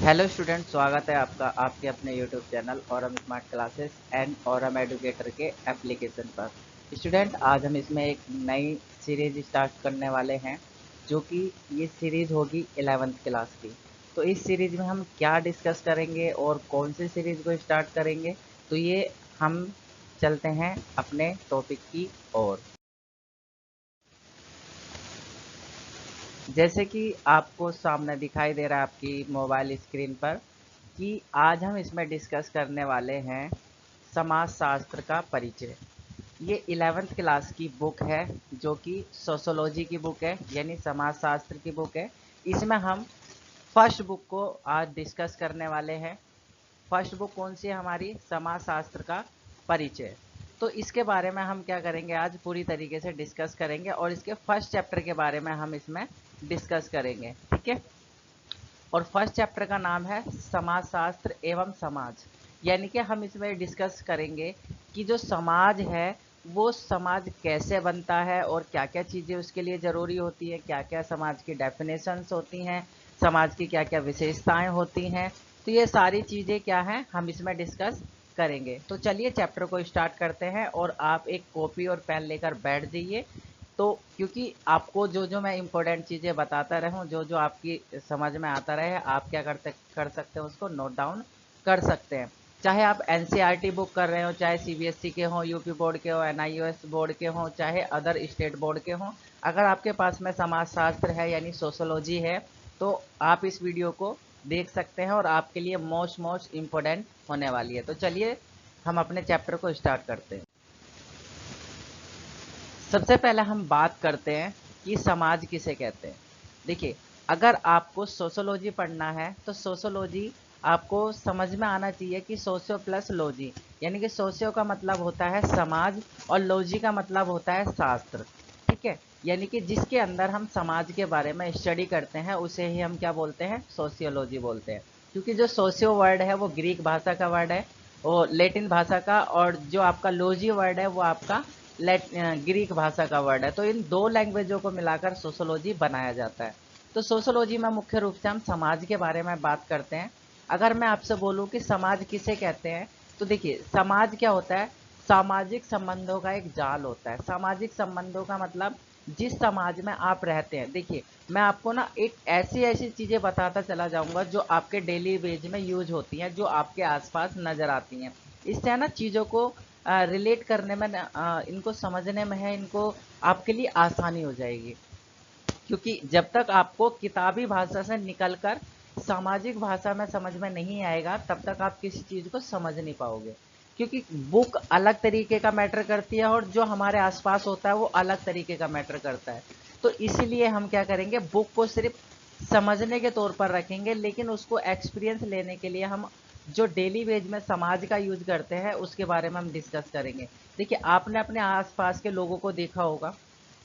Hello student, स्वागत है आपका आपके अपने यूट्यूब चैनल और हम स्मार्ट क्लासेस एंड और हम एडुकेटर के एप्लीकेशन पर। स्टूडेंट, आज हम इसमें एक नई सीरीज स्टार्ट करने वाले हैं, जो कि ये सीरीज होगी 11th क्लास की। तो इस सीरीज में हम क्या डिस्कस करेंगे और कौन सी सीरीज को स्टार्ट करेंगे, तो ये हम चलते हैं अपने टॉपिक की ओर। जैसे कि आपको सामने दिखाई दे रहा है आपकी मोबाइल स्क्रीन पर कि आज हम इसमें डिस्कस करने वाले हैं समाज शास्त्र का परिचय। ये 11th क्लास की बुक है, जो कि सोशोलॉजी की बुक है, यानी समाज शास्त्र की बुक है। इसमें हम फर्स्ट बुक को आज डिस्कस करने वाले हैं। फर्स्ट बुक कौन सी है हमारी? समाज शास्त्र का परिचय। तो इसके बारे में हम क्या करेंगे, आज पूरी तरीके से डिस्कस करेंगे और इसके फर्स्ट चैप्टर के बारे में हम इसमें डिस्कस करेंगे, ठीक है। और फर्स्ट चैप्टर का नाम है समाजशास्त्र एवं समाज, यानी कि हम इसमें डिस्कस करेंगे कि जो समाज है वो समाज कैसे बनता है और क्या क्या चीज़ें उसके लिए ज़रूरी होती है, क्या क्या समाज की डेफिनेशंस होती हैं, समाज की क्या क्या विशेषताएं होती हैं। तो ये सारी चीज़ें क्या हैं, हम इसमें डिस्कस करेंगे। तो चलिए चैप्टर को स्टार्ट करते हैं और आप एक कॉपी और पेन लेकर बैठ जाइए। तो क्योंकि आपको जो जो मैं इम्पोर्टेंट चीज़ें बताता रहूं, जो जो आपकी समझ में आता रहे, आप क्या कर सकते हैं, उसको नोट डाउन कर सकते हैं। चाहे आप एनसीईआरटी बुक कर रहे हो, चाहे सीबीएसई के हों, यूपी बोर्ड के हो, एनआईओएस बोर्ड के हों, चाहे अदर स्टेट बोर्ड के हों, अगर आपके पास में समाजशास्त्र है यानी सोशोलॉजी है, तो आप इस वीडियो को देख सकते हैं और आपके लिए मोस्ट इम्पोर्टेंट होने वाली है। तो चलिए हम अपने चैप्टर को स्टार्ट करते हैं। सबसे पहले हम बात करते हैं कि समाज किसे कहते हैं। देखिए, अगर आपको सोशोलॉजी पढ़ना है तो सोशोलॉजी आपको समझ में आना चाहिए कि सोशियो प्लस लॉजी, यानी कि सोशियो का मतलब होता है समाज और लॉजी का मतलब होता है शास्त्र, ठीक है। यानी कि जिसके अंदर हम समाज के बारे में स्टडी करते हैं उसे ही हम क्या बोलते हैं, सोशियोलॉजी बोलते हैं। क्योंकि जो सोशियो वर्ड है वो ग्रीक भाषा का वर्ड है, वो लेटिन भाषा का, और जो आपका लॉजी वर्ड है वो आपका ग्रीक भाषा का वर्ड है। तो इन दो लैंग्वेजों को मिलाकर सोशोलॉजी बनाया जाता है। तो सोशोलॉजी में मुख्य रूप से हम समाज के बारे में बात करते हैं। अगर मैं आपसे बोलूं कि समाज किसे कहते हैं, तो देखिए समाज क्या होता है, सामाजिक संबंधों का एक जाल होता है। सामाजिक संबंधों का मतलब जिस समाज में आप रहते हैं। देखिए, मैं आपको ना एक ऐसी ऐसी चीज़ें बताता चला जाऊंगा जो आपके डेली बेज में यूज होती हैं, जो आपके आसपास नज़र आती हैं। इससे है ना चीज़ों को रिलेट करने में इनको समझने में है, इनको आपके लिए आसानी हो जाएगी। क्योंकि जब तक आपको किताबी भाषा से निकलकर सामाजिक भाषा में समझ में नहीं आएगा, तब तक आप किसी चीज़ को समझ नहीं पाओगे। क्योंकि बुक अलग तरीके का मैटर करती है और जो हमारे आसपास होता है वो अलग तरीके का मैटर करता है। तो इसीलिए हम क्या करेंगे, बुक को सिर्फ समझने के तौर पर रखेंगे, लेकिन उसको एक्सपीरियंस लेने के लिए हम जो डेली वेज में समाज का यूज करते हैं उसके बारे में हम डिस्कस करेंगे। देखिए, आपने अपने आसपास के लोगों को देखा होगा,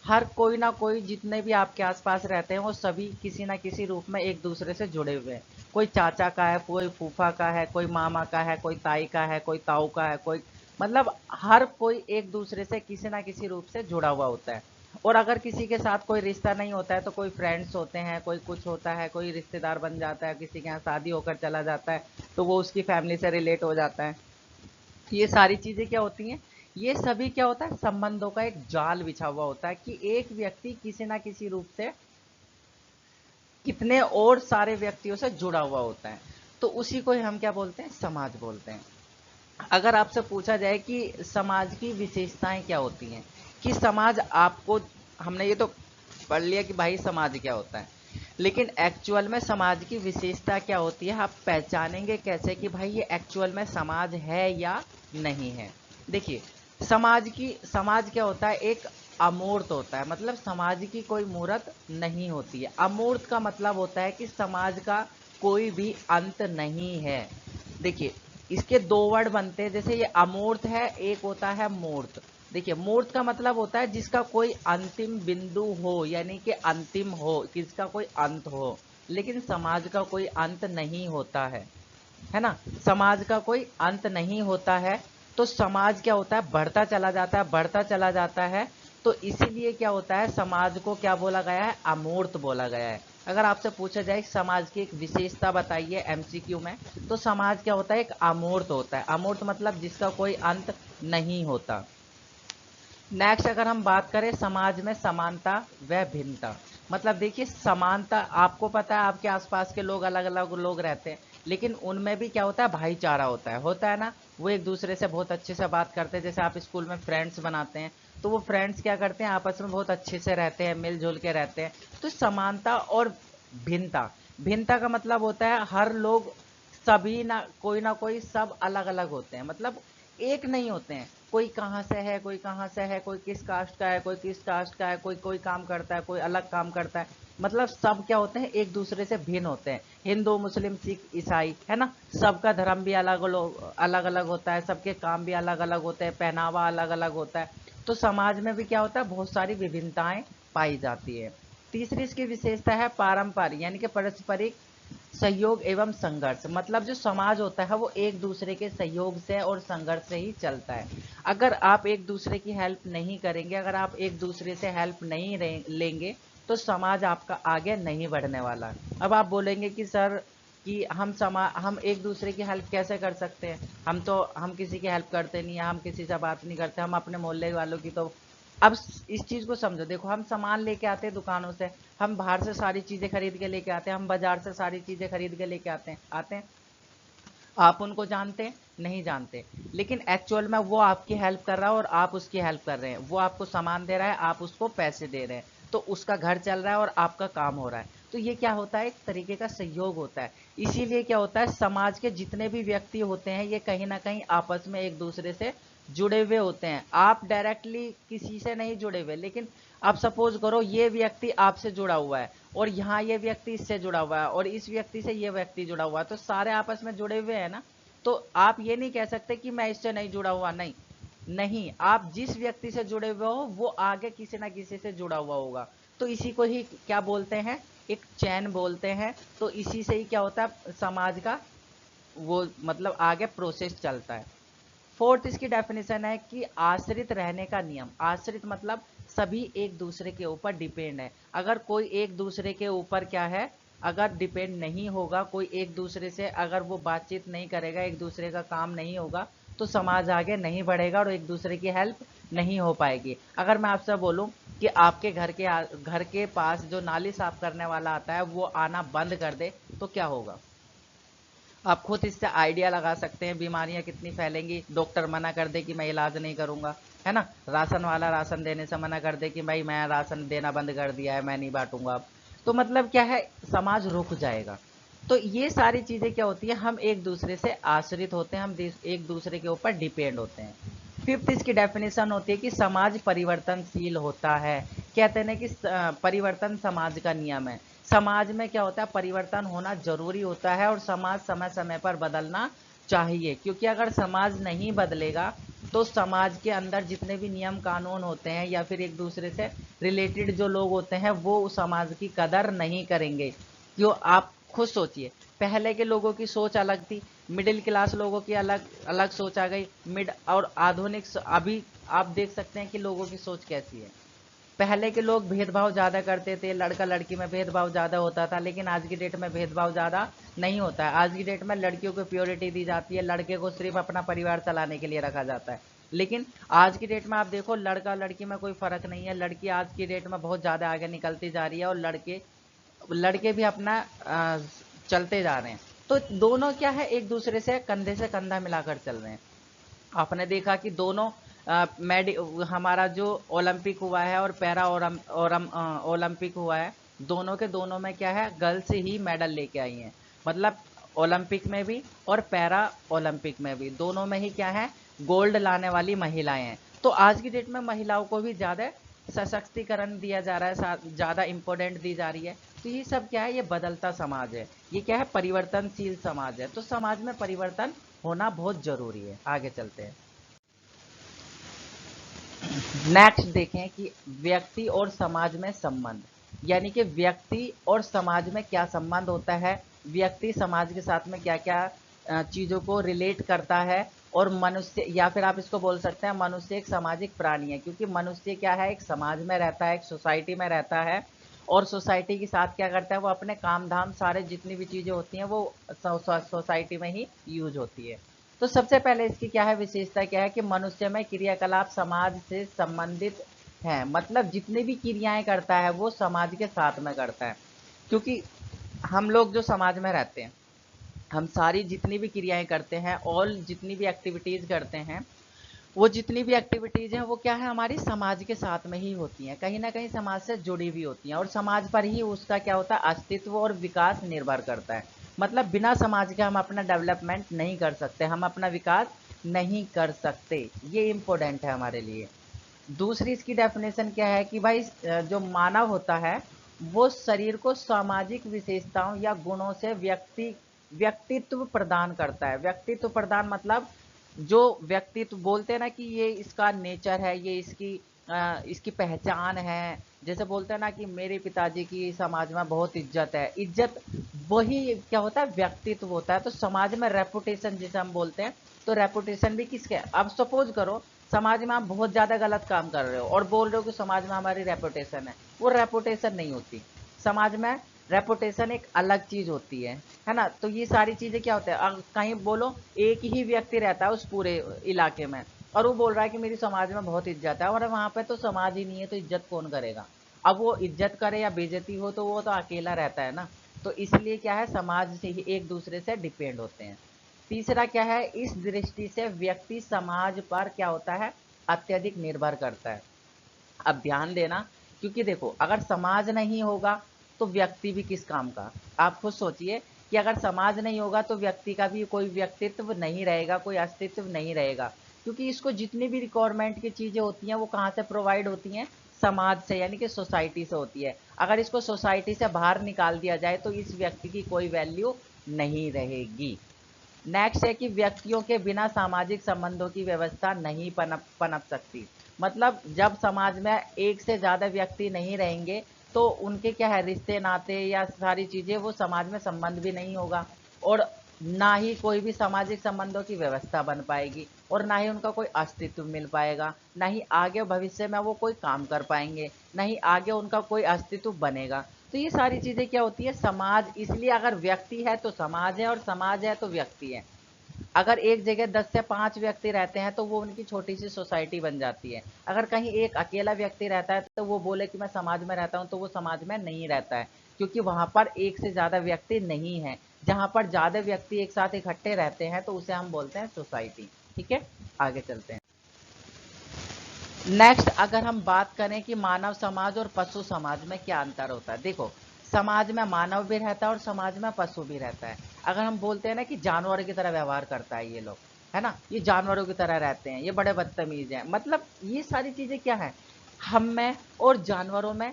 हर कोई ना कोई, जितने भी आपके आसपास रहते हैं वो सभी किसी ना किसी रूप में एक दूसरे से जुड़े हुए हैं। कोई चाचा का है, कोई फूफा का है, कोई मामा का है, कोई ताई का है, कोई ताऊ का है, कोई मतलब हर कोई एक दूसरे से किसी ना किसी रूप से जुड़ा हुआ होता है। और अगर किसी के साथ कोई रिश्ता नहीं होता है तो कोई फ्रेंड्स होते हैं, कोई कुछ होता है, कोई रिश्तेदार बन जाता है, किसी के यहाँ शादी होकर चला जाता है तो वो उसकी फैमिली से रिलेट हो जाता है। ये सारी चीजें क्या होती हैं, ये सभी क्या होता है, संबंधों का एक जाल बिछा हुआ होता है कि एक व्यक्ति किसी ना किसी रूप से कितने और सारे व्यक्तियों से जुड़ा हुआ होता है। तो उसी को ही हम क्या बोलते हैं, समाज बोलते हैं। अगर आपसे पूछा जाए कि समाज की विशेषताएं क्या होती हैं, कि समाज आपको, हमने ये तो पढ़ लिया कि भाई समाज क्या होता है, लेकिन एक्चुअल में समाज की विशेषता क्या होती है, आप पहचानेंगे कैसे कि भाई ये एक्चुअल में समाज है या नहीं है। देखिए, समाज क्या होता है, एक अमूर्त होता है, मतलब समाज की कोई मूर्त नहीं होती है। अमूर्त का मतलब होता है कि समाज का कोई भी अंत नहीं है। देखिए, इसके दो वर्ड बनते हैं, जैसे ये अमूर्त है, एक होता है मूर्त। देखिए, मूर्त का मतलब होता है जिसका कोई अंतिम बिंदु हो, यानी कि अंतिम हो, किसका कोई अंत हो। लेकिन समाज का कोई अंत नहीं होता है ना। समाज का कोई अंत नहीं होता है। तो समाज क्या होता है, बढ़ता चला जाता है, बढ़ता चला जाता है। तो इसीलिए क्या होता है, समाज को क्या बोला गया है, अमूर्त बोला गया है। अगर आपसे पूछा जाए समाज की एक विशेषता बताइए एमसीक्यू में, तो समाज क्या होता है? एक अमूर्त होता है। अमूर्त मतलब जिसका कोई अंत नहीं होता। नेक्स्ट अगर हम बात करें समाज में समानता व भिन्नता, मतलब देखिए समानता, आपको पता है आपके आसपास के लोग अलग अलग लोग रहते हैं, लेकिन उनमें भी क्या होता है? भाईचारा होता है ना। वो एक दूसरे से बहुत अच्छे से बात करते हैं। जैसे आप स्कूल में फ्रेंड्स बनाते हैं, तो वो फ्रेंड्स क्या करते हैं? आपस में बहुत अच्छे से रहते हैं, मिलजुल के रहते हैं। तो समानता और भिन्नता, भिन्नता का मतलब होता है हर लोग, सभी ना कोई सब अलग अलग होते हैं, मतलब एक नहीं होते हैं। कोई कहाँ से है, कोई कहाँ से है, कोई किस कास्ट का है, कोई किस कास्ट का है, कोई कोई काम करता है, कोई अलग काम करता है। मतलब सब क्या होते हैं? एक दूसरे से भिन्न होते हैं। हिंदू, मुस्लिम, सिख, ईसाई, है ना। सबका धर्म भी अलग अलग होता है, सबके काम भी अलग अलग होते हैं, पहनावा अलग अलग होता है। तो समाज में भी क्या होता है? बहुत सारी विभिन्नताएं पाई जाती है। तीसरी इसकी विशेषता है पारंपरिक, यानी कि पारस्परिक सहयोग एवं संघर्ष, मतलब जो समाज होता है वो एक दूसरे के सहयोग से और संघर्ष से ही चलता है। अगर आप एक दूसरे की हेल्प नहीं करेंगे, अगर आप एक दूसरे से हेल्प नहीं लेंगे, तो समाज आपका आगे नहीं बढ़ने वाला। अब आप बोलेंगे कि सर कि हम एक दूसरे की हेल्प कैसे कर सकते हैं? हम किसी की हेल्प करते नहीं है, हम किसी से बात नहीं करते, हम अपने मोहल्ले वालों की तो। अब इस चीज को समझो, देखो हम सामान लेके आते हैं दुकानों से, हम बाहर से सारी चीजें खरीद के लेके आते हैं, हम बाजार से सारी चीजें खरीद के लेके आते हैं। आप उनको जानते हैं? नहीं जानते। लेकिन एक्चुअल में वो आपकी हेल्प कर रहा है और आप उसकी हेल्प कर रहे हैं। वो आपको सामान दे रहा है, आप उसको पैसे दे रहे हैं, तो उसका घर चल रहा है और आपका काम हो रहा है। तो ये क्या होता है? एक तरीके का सहयोग होता है। इसीलिए क्या होता है? समाज के जितने भी व्यक्ति होते हैं ये कहीं ना कहीं आपस में एक दूसरे से जुड़े हुए होते हैं। आप डायरेक्टली किसी से नहीं जुड़े हुए, लेकिन आप सपोज करो ये व्यक्ति आपसे जुड़ा हुआ है, और यहाँ ये व्यक्ति इससे जुड़ा हुआ है, और इस व्यक्ति से ये व्यक्ति जुड़ा हुआ है, तो सारे आपस में जुड़े हुए हैं ना। तो आप ये नहीं कह सकते कि मैं इससे नहीं जुड़ा हुआ, नहीं। नहीं, आप जिस व्यक्ति से जुड़े हुए हो वो आगे किसी ना किसी से जुड़ा हुआ होगा। तो इसी को ही क्या बोलते हैं? एक चैन बोलते हैं। तो इसी से ही क्या होता है? समाज का वो मतलब आगे प्रोसेस चलता है। फोर्थ इसकी डेफिनेशन है कि आश्रित रहने का नियम। आश्रित मतलब सभी एक दूसरे के ऊपर डिपेंड है। अगर कोई एक दूसरे के ऊपर क्या है? अगर डिपेंड नहीं होगा, कोई एक दूसरे से अगर वो बातचीत नहीं करेगा, एक दूसरे का काम नहीं होगा, तो समाज आगे नहीं बढ़ेगा और एक दूसरे की हेल्प नहीं हो पाएगी। अगर मैं आपसे बोलूं कि आपके घर के पास जो नाली साफ करने वाला आता है वो आना बंद कर दे, तो क्या होगा? आप खुद इससे आइडिया लगा सकते हैं बीमारियां कितनी फैलेंगी। डॉक्टर मना कर दे कि मैं इलाज नहीं करूंगा, है ना। राशन वाला राशन देने से मना कर दे कि भाई मैं राशन देना बंद कर दिया है, मैं नहीं बांटूंगा अब। तो मतलब क्या है? समाज रुक जाएगा। तो ये सारी चीजें क्या होती है? हम एक दूसरे से आश्रित होते हैं, हम एक दूसरे के ऊपर डिपेंड होते हैं। फिफ्थ इसकी डेफिनेशन होती है कि समाज परिवर्तनशील होता है। कहते हैं ना कि परिवर्तन समाज का नियम है। समाज में क्या होता है? परिवर्तन होना जरूरी होता है और समाज समय समय पर बदलना चाहिए, क्योंकि अगर समाज नहीं बदलेगा तो समाज के अंदर जितने भी नियम कानून होते हैं या फिर एक दूसरे से रिलेटेड जो लोग होते हैं वो उस समाज की कदर नहीं करेंगे। क्यों? आप खुद सोचिए, पहले के लोगों की सोच अलग थी, मिडिल क्लास लोगों की अलग अलग सोच आ गई, मिड और आधुनिक अभी आप देख सकते हैं कि लोगों की सोच कैसी है। पहले के लोग भेदभाव ज़्यादा करते थे, लड़का लड़की में भेदभाव ज़्यादा होता था, लेकिन आज की डेट में भेदभाव ज़्यादा नहीं होता है। आज की डेट में लड़कियों को प्योरिटी दी जाती है, लड़के को सिर्फ अपना परिवार चलाने के लिए रखा जाता है। लेकिन आज की डेट में आप देखो लड़का लड़की में कोई फर्क नहीं है, लड़की आज की डेट में बहुत ज़्यादा आगे निकलती जा रही है और लड़के लड़के भी अपना चलते जा रहे हैं। तो दोनों क्या है? एक दूसरे से कंधा मिलाकर चल रहे हैं। आपने देखा कि दोनों हमारा जो ओलंपिक हुआ है और पैरा ओलंपिक हुआ है, दोनों के दोनों में क्या है? गर्ल्स ही मेडल लेके आई हैं। मतलब ओलंपिक में भी और पैरा ओलंपिक में भी, दोनों में ही क्या है? गोल्ड लाने वाली महिलाएं हैं। तो आज की डेट में महिलाओं को भी ज्यादा सशक्तिकरण दिया जा रहा है, ज्यादा इंपॉर्टेंट दी जा रही है। तो ये सब क्या है? ये बदलता समाज है, ये क्या है? परिवर्तनशील समाज है। तो समाज में परिवर्तन होना बहुत जरूरी है। आगे चलते हैं। नेक्स्ट देखें कि व्यक्ति और समाज में संबंध, यानी कि व्यक्ति और समाज में क्या संबंध होता है, व्यक्ति समाज के साथ में क्या क्या चीजों को रिलेट करता है। और मनुष्य, या फिर आप इसको बोल सकते हैं मनुष्य एक सामाजिक प्राणी है, क्योंकि मनुष्य क्या है? एक समाज में रहता है, एक सोसाइटी में रहता है। और सोसाइटी के साथ क्या करता है, वो अपने काम धाम सारे जितनी भी चीजें होती हैं वो सोसाइटी में ही यूज होती है। तो सबसे पहले इसकी क्या है विशेषता, क्या है कि मनुष्य में क्रियाकलाप समाज से संबंधित है, मतलब जितनी भी क्रियाएं करता है वो समाज के साथ में करता है। क्योंकि हम लोग जो समाज में रहते हैं, हम सारी जितनी भी क्रियाएं करते हैं और जितनी भी एक्टिविटीज करते हैं, वो जितनी भी एक्टिविटीज हैं वो क्या है, हमारी समाज के साथ में ही होती हैं, कहीं ना कहीं समाज से जुड़ी हुई होती हैं, और समाज पर ही उसका क्या होता है, अस्तित्व और विकास निर्भर करता है। मतलब बिना समाज के हम अपना डेवलपमेंट नहीं कर सकते, हम अपना विकास नहीं कर सकते, ये इम्पोर्टेंट है हमारे लिए। दूसरी इसकी डेफिनेशन क्या है कि भाई जो मानव होता है वो शरीर को सामाजिक विशेषताओं या गुणों से व्यक्तित्व प्रदान करता है। व्यक्तित्व प्रदान मतलब जो व्यक्तित्व बोलते हैं ना कि ये इसका नेचर है, ये इसकी पहचान है। जैसे बोलते हैं ना कि मेरे पिताजी की समाज में बहुत इज्जत है, इज्जत वही क्या होता है, व्यक्तित्व होता है। तो समाज में रेपुटेशन जिसे हम बोलते हैं, तो रेपुटेशन भी किसके, अब सपोज करो समाज में आप बहुत ज्यादा गलत काम कर रहे हो और बोल रहे हो कि समाज में हमारी रेपुटेशन है, वो रेपुटेशन नहीं होती। समाज में रेपुटेशन एक अलग चीज होती है ना। तो ये सारी चीजें क्या होता है, कहीं बोलो एक ही व्यक्ति रहता है उस पूरे इलाके में और वो बोल रहा है कि मेरी समाज में बहुत इज्जत है, और वहां पे तो समाज ही नहीं है, तो इज्जत कौन करेगा। अब वो इज्जत करे या बेइज्जती हो तो वो तो अकेला रहता है ना। तो इसलिए क्या है, समाज से ही एक दूसरे से डिपेंड होते हैं। तीसरा क्या है, इस दृष्टि से व्यक्ति समाज पर क्या होता है, अत्यधिक निर्भर करता है। अब ध्यान देना, क्योंकि देखो अगर समाज नहीं होगा तो व्यक्ति भी किस काम का। आप खुद सोचिए कि अगर समाज नहीं होगा तो व्यक्ति का भी कोई व्यक्तित्व नहीं रहेगा, कोई अस्तित्व नहीं रहेगा। क्योंकि इसको जितनी भी रिक्वायरमेंट की चीजें होती हैं वो कहाँ से प्रोवाइड होती हैं, समाज से, यानी कि सोसाइटी से होती है। अगर इसको सोसाइटी से बाहर निकाल दिया जाए तो इस व्यक्ति की कोई वैल्यू नहीं रहेगी। नेक्स्ट है कि व्यक्तियों के बिना सामाजिक संबंधों की व्यवस्था नहीं पनप पनप सकती। मतलब जब समाज में एक से ज्यादा व्यक्ति नहीं रहेंगे तो उनके क्या है, रिश्ते नाते या सारी चीजें, वो समाज में संबंध भी नहीं होगा, और ना ही कोई भी सामाजिक संबंधों की व्यवस्था बन पाएगी, और ना ही उनका कोई अस्तित्व मिल पाएगा, ना ही आगे भविष्य में वो कोई काम कर पाएंगे, ना ही आगे उनका कोई अस्तित्व बनेगा। तो ये सारी चीजें क्या होती है, समाज। इसलिए अगर व्यक्ति है तो समाज है, और समाज है तो व्यक्ति है। अगर एक जगह 10 से 5 व्यक्ति रहते हैं तो वो उनकी छोटी सी सोसाइटी बन जाती है। अगर कहीं एक अकेला व्यक्ति रहता है तो वो बोले कि मैं समाज में रहता हूँ, तो वो समाज में नहीं रहता है, क्योंकि वहां पर एक से ज्यादा व्यक्ति नहीं है। जहां पर ज्यादा व्यक्ति एक साथ इकट्ठे रहते हैं तो उसे हम बोलते हैं सोसाइटी। ठीक है, आगे चलते हैं। नेक्स्ट, अगर हम बात करें कि मानव समाज और पशु समाज में क्या अंतर होता है, देखो समाज में मानव भी रहता है और समाज में पशु भी रहता है। अगर हम बोलते हैं ना कि जानवरों की तरह व्यवहार करता है ये लोग, है ना, ये जानवरों की तरह रहते हैं, ये बड़े बदतमीज हैं, मतलब ये सारी चीजें क्या है, हम में और जानवरों में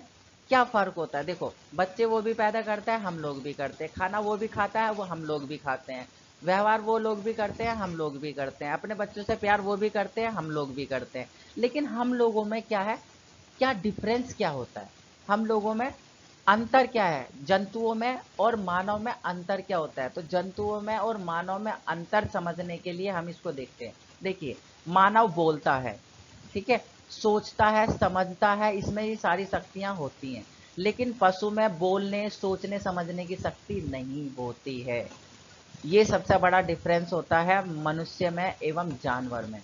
क्या फर्क होता है। देखो बच्चे वो भी पैदा करता है, हम लोग भी करते हैं, खाना वो भी खाता है, वो हम लोग भी खाते हैं, व्यवहार वो लोग भी करते हैं, हम लोग भी करते हैं, अपने बच्चों से प्यार वो भी करते हैं, हम लोग भी करते हैं। लेकिन हम लोगों में क्या है, क्या डिफरेंस क्या होता है, हम लोगों में अंतर क्या है, जंतुओं में और मानव में अंतर क्या होता है। तो जंतुओं में और मानव में अंतर समझने के लिए हम इसको देखते हैं। देखिए, मानव बोलता है, ठीक है, सोचता है, समझता है, इसमें ये सारी शक्तियां होती हैं। लेकिन पशु में बोलने, सोचने, समझने की शक्ति नहीं होती है। ये सबसे बड़ा डिफरेंस होता है मनुष्य में एवं जानवर में,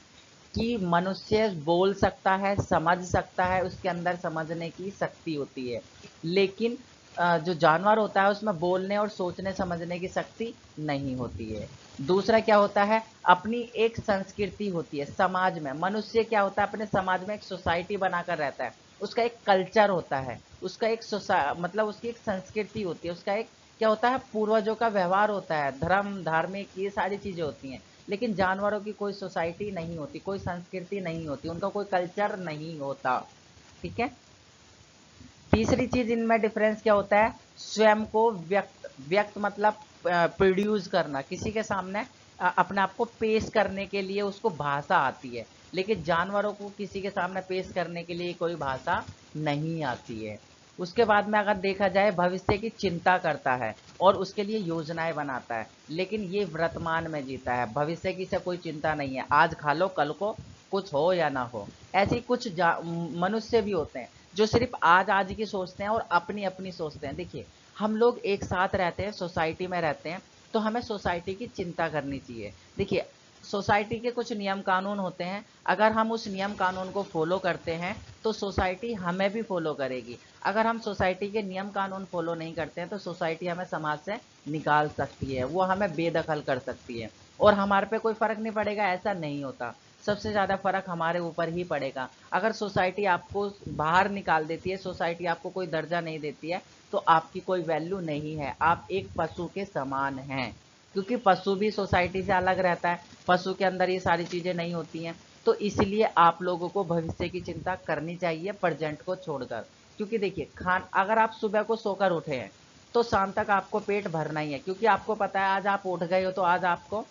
कि मनुष्य बोल सकता है, समझ सकता है, उसके अंदर समझने की शक्ति होती है। लेकिन जो जानवर होता है उसमें बोलने और सोचने समझने की शक्ति नहीं होती है। दूसरा क्या होता है, अपनी एक संस्कृति होती है समाज में। मनुष्य क्या होता है, अपने समाज में एक सोसाइटी बनाकर रहता है, उसका एक कल्चर होता है, उसका एक मतलब उसकी एक संस्कृति होती है, उसका एक क्या होता है, पूर्वजों का व्यवहार होता है, धर्म, धार्मिक, ये सारी चीजें होती हैं। लेकिन जानवरों की कोई सोसाइटी नहीं होती, कोई संस्कृति नहीं होती, उनका कोई कल्चर नहीं होता। ठीक है। तीसरी चीज इनमें डिफरेंस क्या होता है, स्वयं को व्यक्त व्यक्त मतलब प्रोड्यूस करना, किसी के सामने अपने आप को पेश करने के लिए उसको भाषा आती है। लेकिन जानवरों को किसी के सामने पेश करने के लिए कोई भाषा नहीं आती है। उसके बाद में अगर देखा जाए, भविष्य की चिंता करता है और उसके लिए योजनाएं बनाता है, लेकिन ये वर्तमान में जीता है, भविष्य की से कोई चिंता नहीं है, आज खा लो कल को कुछ हो या ना हो। ऐसी कुछ मनुष्य भी होते हैं जो सिर्फ आज आज की सोचते हैं और अपनी अपनी सोचते हैं। देखिए, हम लोग एक साथ रहते हैं, सोसाइटी में रहते हैं, तो हमें सोसाइटी की चिंता करनी चाहिए। देखिए, सोसाइटी के कुछ नियम कानून होते हैं, अगर हम उस नियम कानून को फॉलो करते हैं तो सोसाइटी हमें भी फॉलो करेगी। अगर हम सोसाइटी के नियम कानून फॉलो नहीं करते हैं तो सोसाइटी हमें समाज से निकाल सकती है, वो हमें बेदखल कर सकती है और हमारे पे कोई फर्क नहीं पड़ेगा, ऐसा नहीं होता। सबसे ज़्यादा फर्क हमारे ऊपर ही पड़ेगा। अगर सोसाइटी आपको बाहर निकाल देती है, सोसाइटी आपको कोई दर्जा नहीं देती है, तो आपकी कोई वैल्यू नहीं है, आप एक पशु के समान हैं। क्योंकि पशु भी सोसाइटी से अलग रहता है, पशु के अंदर ये सारी चीज़ें नहीं होती हैं। तो इसलिए आप लोगों को भविष्य की चिंता करनी चाहिए प्रेजेंट को छोड़कर। क्योंकि देखिए, अगर आप सुबह को सोकर उठे हैं तो शाम तक आपको पेट भरना ही है, क्योंकि आपको पता है आज आप उठ गए हो तो आज आपको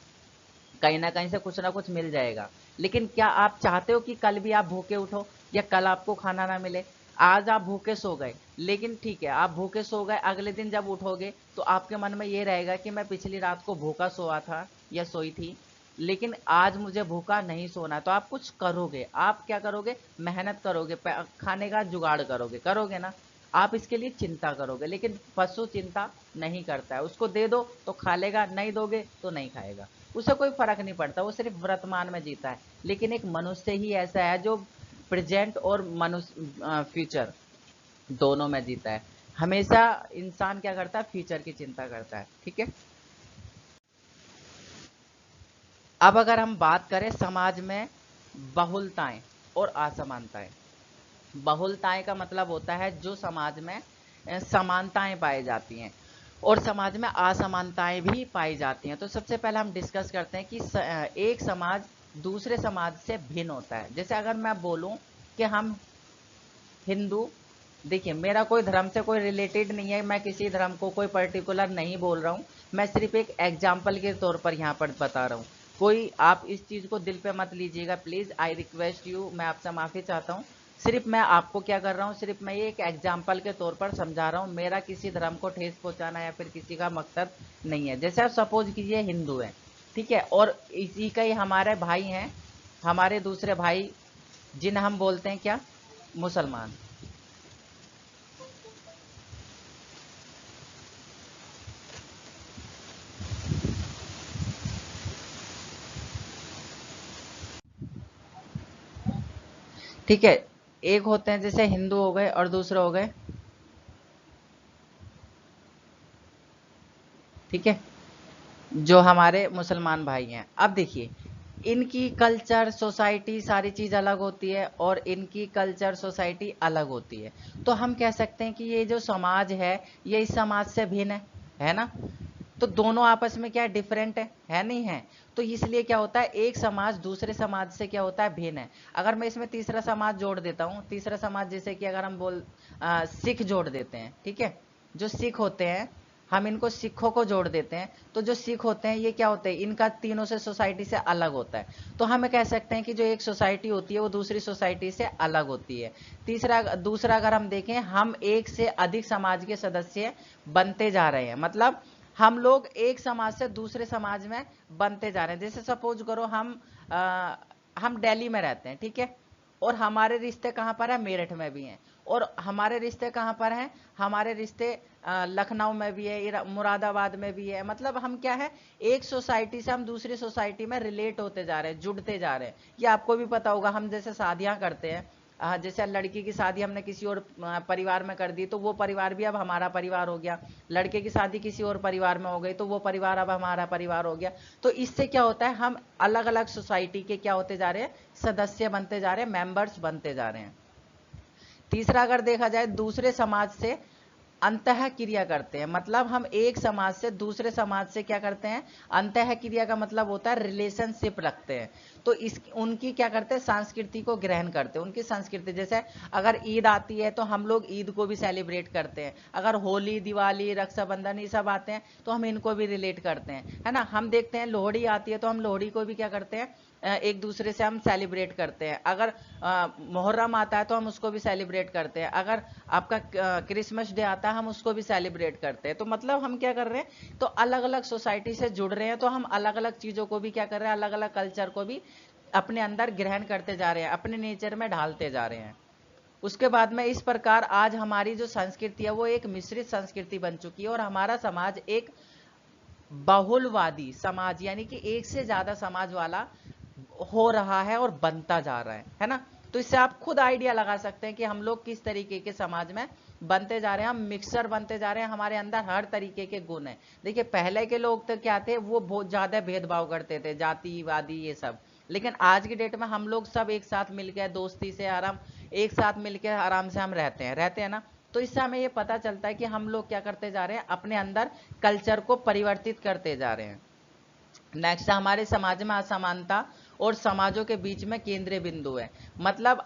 कहीं ना कहीं से कुछ ना कुछ मिल जाएगा। लेकिन क्या आप चाहते हो कि कल भी आप भूखे उठो या कल आपको खाना ना मिले? आज आप भूखे सो गए, लेकिन ठीक है, आप भूखे सो गए, अगले दिन जब उठोगे तो आपके मन में ये रहेगा कि मैं पिछली रात को भूखा सोया था या सोई थी, लेकिन आज मुझे भूखा नहीं सोना। तो आप कुछ करोगे, आप क्या करोगे? मेहनत करोगे, खाने का जुगाड़ करोगे, करोगे ना? आप इसके लिए चिंता करोगे। लेकिन पशु चिंता नहीं करता है, उसको दे दो तो खा लेगा, नहीं दोगे तो नहीं खाएगा, उसे कोई फर्क नहीं पड़ता, वो सिर्फ वर्तमान में जीता है। लेकिन एक मनुष्य ही ऐसा है जो प्रेजेंट और मनुष्य फ्यूचर दोनों में जीता है। हमेशा इंसान क्या करता है? फ्यूचर की चिंता करता है। ठीक है, अब अगर हम बात करें समाज में बहुलताएं और असमानताएं। बहुलताएं का मतलब होता है जो समाज में समानताएं पाई जाती हैं और समाज में असमानताएं भी पाई जाती हैं। तो सबसे पहले हम डिस्कस करते हैं कि एक समाज दूसरे समाज से भिन्न होता है। जैसे अगर मैं बोलूं कि हम हिंदू, देखिए मेरा कोई धर्म से कोई रिलेटेड नहीं है, मैं किसी धर्म को कोई पर्टिकुलर नहीं बोल रहा हूँ, मैं सिर्फ एक एग्जाम्पल के तौर पर यहाँ पर बता रहा हूँ। कोई आप इस चीज़ को दिल पे मत लीजिएगा, प्लीज़, आई रिक्वेस्ट यू, मैं आपसे माफ़ी चाहता हूँ। सिर्फ मैं आपको क्या कर रहा हूँ, सिर्फ मैं ये एक एग्जाम्पल के तौर पर समझा रहा हूँ, मेरा किसी धर्म को ठेस पहुँचाना या फिर किसी का मकसद नहीं है। जैसे आप सपोज कीजिए हिंदू हैं, ठीक है, और इसी का ही हमारे भाई हैं, हमारे दूसरे भाई जिन्हें हम बोलते हैं क्या? मुसलमान। ठीक है, एक होते हैं जैसे हिंदू हो गए और दूसरे हो गए, ठीक है, जो हमारे मुसलमान भाई हैं। अब देखिए, इनकी कल्चर सोसाइटी सारी चीज़ अलग होती है और इनकी कल्चर सोसाइटी अलग होती है। तो हम कह सकते हैं कि ये जो समाज है ये इस समाज से भिन्न है ना? तो दोनों आपस में क्या है? डिफरेंट है नहीं है? तो इसलिए क्या होता है, एक समाज दूसरे समाज से क्या होता है? भिन्न है। अगर मैं इसमें तीसरा समाज जोड़ देता हूँ, तीसरा समाज जैसे कि अगर हम सिख जोड़ देते हैं, ठीक है, जो सिख होते हैं, हम इनको सिखों को जोड़ देते हैं, तो जो सिख होते हैं ये क्या होते हैं? इनका तीनों से सोसाइटी से अलग होता है। तो हम कह सकते हैं कि जो एक सोसाइटी होती है वो दूसरी सोसाइटी से अलग होती है। दूसरा अगर हम देखें, हम एक से अधिक समाज के सदस्य बनते जा रहे हैं, मतलब हम लोग एक समाज से दूसरे समाज में बनते जा रहे हैं। जैसे सपोज करो हम दिल्ली में रहते हैं, ठीक है, और हमारे रिश्ते कहाँ पर है? मेरठ में भी हैं। और हमारे रिश्ते कहाँ पर हैं? हमारे रिश्ते लखनऊ में भी है, मुरादाबाद में भी है। मतलब हम क्या है, एक सोसाइटी से हम दूसरी सोसाइटी में रिलेट होते जा रहे हैं, जुड़ते जा रहे हैं। ये आपको भी पता होगा, हम जैसे शादियां करते हैं, जैसे लड़की की शादी हमने किसी और परिवार में कर दी तो वो परिवार भी अब हमारा परिवार हो गया, लड़के की शादी किसी और परिवार में हो गई तो वो परिवार अब हमारा परिवार हो गया। तो इससे क्या होता है, हम अलग अलग सोसाइटी के क्या होते जा रहे हैं? सदस्य बनते जा रहे हैं, मेंबर्स बनते जा रहे हैं। तीसरा अगर देखा जाए, दूसरे समाज से अंतः क्रिया करते हैं, मतलब हम एक समाज से दूसरे समाज से क्या करते हैं? अंतः क्रिया का मतलब होता है रिलेशनशिप रखते हैं। तो इस उनकी क्या करते हैं? संस्कृति को ग्रहण करते हैं, उनकी संस्कृति। जैसे अगर ईद आती है तो हम लोग ईद को भी सेलिब्रेट करते हैं, अगर होली, दिवाली, रक्षाबंधन ये सब आते हैं तो हम इनको भी रिलेट करते हैं, है ना? हम देखते हैं लोहड़ी आती है तो हम लोहड़ी को भी क्या करते हैं? एक दूसरे से हम सेलिब्रेट करते हैं। अगर मुहर्रम आता है तो हम उसको भी सेलिब्रेट करते हैं। अगर आपका क्रिसमस डे आता है हम उसको भी सेलिब्रेट करते हैं। तो मतलब हम क्या कर रहे हैं, तो अलग अलग सोसाइटी से जुड़ रहे हैं, तो हम अलग अलग चीज़ों को भी क्या कर रहे हैं, अलग अलग कल्चर को भी अपने अंदर ग्रहण करते जा रहे हैं, अपने नेचर में ढालते जा रहे हैं। उसके बाद में इस प्रकार आज हमारी जो संस्कृति है वो एक मिश्रित संस्कृति बन चुकी है और हमारा समाज एक बहुलवादी समाज यानी कि एक से ज्यादा समाज वाला हो रहा है और बनता जा रहा है ना। तो इससे आप खुद आइडिया लगा सकते हैं कि हम लोग किस तरीके के समाज में बनते जा रहे हैं। हम मिक्सर बनते जा रहे हैं, हमारे अंदर हर तरीके के गुण हैं। देखिए पहले के लोग तो क्या थे, वो बहुत ज्यादा भेदभाव करते थे, जातिवादी ये सब। लेकिन आज की डेट में हम लोग सब एक साथ मिलकर दोस्ती से आराम एक साथ मिलकर आराम से हम रहते हैं ना। तो इससे हमें ये पता चलता है कि हम लोग क्या करते जा रहे हैं, अपने अंदर कल्चर को परिवर्तित करते जा रहे हैं। नेक्स्ट, हमारे समाज में असमानता और समाजों के बीच में केंद्रीय बिंदु है। मतलब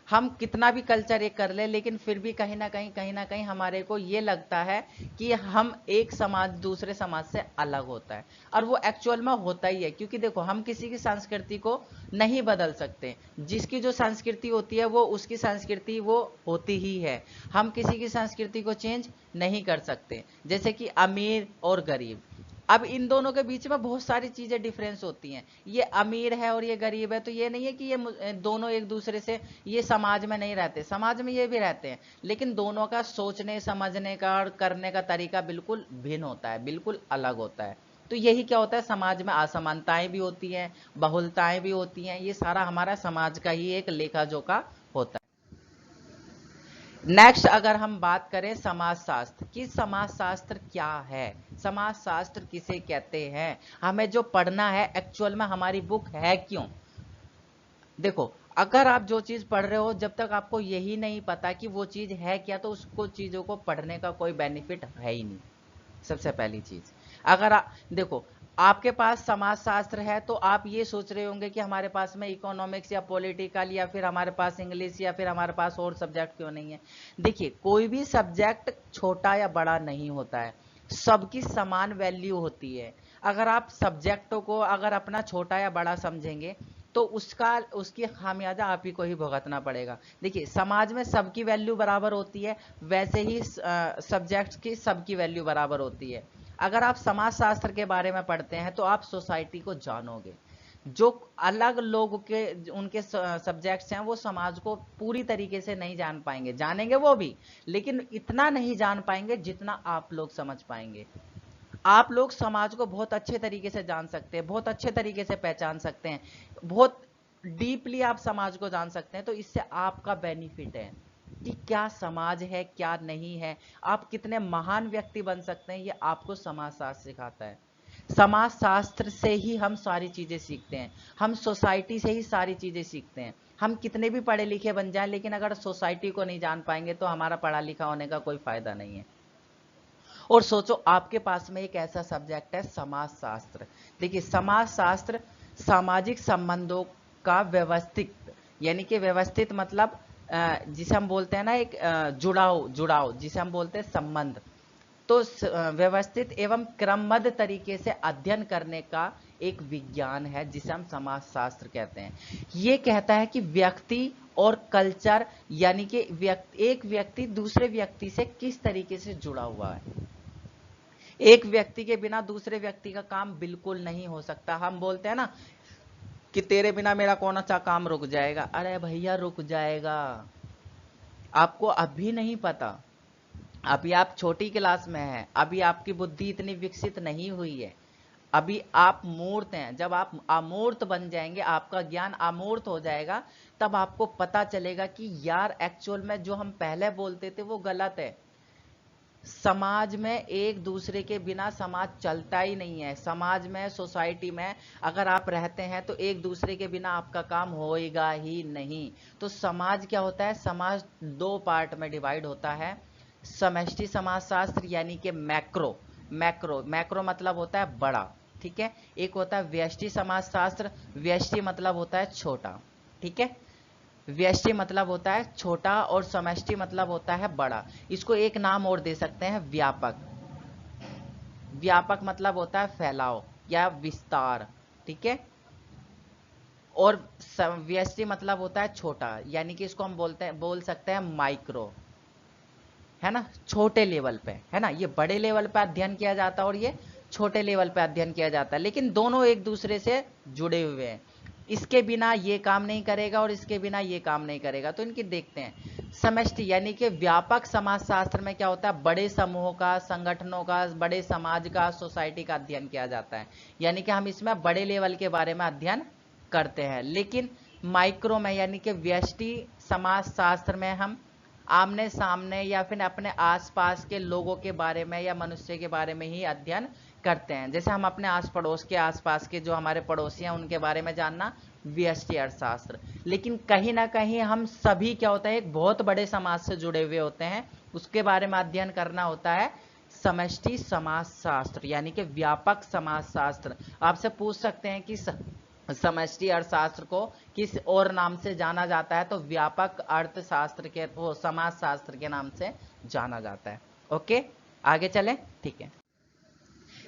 हम कितना भी कल्चर एक कर ले, लेकिन फिर भी कहीं ना कहीं हमारे को ये लगता है कि हम एक समाज दूसरे समाज से अलग होता है, और वो एक्चुअल में होता ही है। क्योंकि देखो हम किसी की संस्कृति को नहीं बदल सकते, जिसकी जो संस्कृति होती है वो उसकी संस्कृति वो होती ही है। हम किसी की संस्कृति को चेंज नहीं कर सकते। जैसे कि अमीर और गरीब, अब इन दोनों के बीच में बहुत सारी चीजें डिफरेंस होती हैं। ये अमीर है और ये गरीब है, तो ये नहीं है कि ये दोनों एक दूसरे से ये समाज में नहीं रहते, समाज में ये भी रहते हैं, लेकिन दोनों का सोचने समझने का और करने का तरीका बिल्कुल भिन्न होता है, बिल्कुल अलग होता है। तो यही क्या होता है, समाज में असमानताएं भी होती हैं, बहुलताएं भी होती हैं। ये सारा हमारा समाज का ही एक लेखा जोखा होता है। नेक्स्ट, अगर हम बात करें समाजशास्त्र की, समाजशास्त्र क्या है, समाजशास्त्र किसे कहते हैं, हमें जो पढ़ना है एक्चुअल में हमारी बुक है क्यों। देखो अगर आप जो चीज पढ़ रहे हो, जब तक आपको यही नहीं पता कि वो चीज है क्या, तो उसको चीजों को पढ़ने का कोई बेनिफिट है ही नहीं। सबसे पहली चीज, अगर देखो आपके पास समाजशास्त्र है तो आप ये सोच रहे होंगे कि हमारे पास में इकोनॉमिक्स या पॉलिटिकल या फिर हमारे पास इंग्लिश या फिर हमारे पास और सब्जेक्ट क्यों नहीं है। देखिए कोई भी सब्जेक्ट छोटा या बड़ा नहीं होता है, सबकी समान वैल्यू होती है। अगर आप सब्जेक्टों को अगर अपना छोटा या बड़ा समझेंगे तो उसकी खामियाजा आप ही को ही भुगतना पड़ेगा। देखिए समाज में सबकी वैल्यू बराबर होती है, वैसे ही सब्जेक्ट्स की सबकी वैल्यू बराबर होती है। अगर आप समाजशास्त्र के बारे में पढ़ते हैं तो आप सोसाइटी को जानोगे। जो अलग लोग के उनके सब्जेक्ट्स हैं वो समाज को पूरी तरीके से नहीं जान पाएंगे, जानेंगे वो भी, लेकिन इतना नहीं जान पाएंगे जितना आप लोग समझ पाएंगे। आप लोग समाज को बहुत अच्छे तरीके से जान सकते हैं, बहुत अच्छे तरीके से पहचान सकते हैं, बहुत डीपली आप समाज को जान सकते हैं। तो इससे आपका बेनिफिट है कि क्या समाज है क्या नहीं है, आप कितने महान व्यक्ति बन सकते हैं, ये आपको समाजशास्त्र सिखाता है। समाजशास्त्र से ही हम सारी चीजें सीखते हैं, हम सोसाइटी से ही सारी चीजें सीखते हैं। हम कितने भी पढ़े लिखे बन जाएं, लेकिन अगर सोसाइटी को नहीं जान पाएंगे तो हमारा पढ़ा लिखा होने का कोई फायदा नहीं है। और सोचो आपके पास में एक ऐसा सब्जेक्ट है समाजशास्त्र। देखिए समाजशास्त्र सामाजिक संबंधों का व्यवस्थित, यानी कि व्यवस्थित मतलब जिसे हम बोलते हैं ना एक जुड़ाव जिसे हम बोलते हैं संबंध। तो व्यवस्थित एवं क्रमबद्ध तरीके से अध्ययन करने का एक विज्ञान है जिसे हम समाजशास्त्र कहते हैं। ये कहता है कि व्यक्ति और कल्चर, यानी कि एक व्यक्ति दूसरे व्यक्ति से किस तरीके से जुड़ा हुआ है। एक व्यक्ति के बिना दूसरे व्यक्ति का काम बिल्कुल नहीं हो सकता। हम बोलते हैं ना कि तेरे बिना मेरा कौन सा काम रुक जाएगा, अरे भैया रुक जाएगा, आपको अभी नहीं पता, अभी आप छोटी क्लास में हैं, अभी आपकी बुद्धि इतनी विकसित नहीं हुई है, अभी आप मूर्त हैं। जब आप अमूर्त बन जाएंगे, आपका ज्ञान अमूर्त हो जाएगा, तब आपको पता चलेगा कि यार एक्चुअल में जो हम पहले बोलते थे वो गलत है। समाज में एक दूसरे के बिना समाज चलता ही नहीं है। समाज में सोसाइटी में अगर आप रहते हैं तो एक दूसरे के बिना आपका काम होएगा ही नहीं। तो समाज क्या होता है, समाज दो पार्ट में डिवाइड होता है। समष्टि समाजशास्त्र यानी कि मैक्रो मैक्रो मैक्रो मतलब होता है बड़ा, ठीक है। एक होता है व्यष्टि समाजशास्त्र, व्यष्टि मतलब होता है छोटा, ठीक है। व्यष्टि मतलब होता है छोटा और समष्टि मतलब होता है बड़ा। इसको एक नाम और दे सकते हैं, व्यापक। व्यापक मतलब होता है फैलाव या विस्तार, ठीक है। और व्यष्टि मतलब होता है छोटा, यानी कि इसको हम बोल सकते हैं माइक्रो, है ना, छोटे लेवल पे, है ना। ये बड़े लेवल पे अध्ययन किया जाता है और ये छोटे लेवल पे अध्ययन किया जाता है, लेकिन दोनों एक दूसरे से जुड़े हुए हैं। इसके बिना ये काम नहीं करेगा और इसके बिना ये काम नहीं करेगा। तो इनकी देखते हैं। समष्टि यानी कि व्यापक समाजशास्त्र में क्या होता है, बड़े समूहों का, संगठनों का, बड़े समाज का, सोसाइटी का अध्ययन किया जाता है, यानी कि हम इसमें बड़े लेवल के बारे में अध्ययन करते हैं। लेकिन माइक्रो में यानी कि व्यष्टि समाजशास्त्र में हम आमने सामने या फिर अपने आसपास के लोगों के बारे में या मनुष्य के बारे में ही अध्ययन करते हैं। जैसे हम अपने आस पड़ोस के आसपास के जो हमारे पड़ोसी हैं उनके बारे में जानना, व्यष्टि अर्थशास्त्र। लेकिन कहीं ना कहीं हम सभी क्या होता है, एक बहुत बड़े समाज से जुड़े हुए होते हैं, उसके बारे में अध्ययन करना होता है समष्टि समाजशास्त्र यानी कि व्यापक समाजशास्त्र। आपसे पूछ सकते हैं कि समष्टि अर्थशास्त्र को किस और नाम से जाना जाता है, तो व्यापक अर्थशास्त्र के वो समाजशास्त्र के नाम से जाना जाता है। ओके, आगे चलें। ठीक है,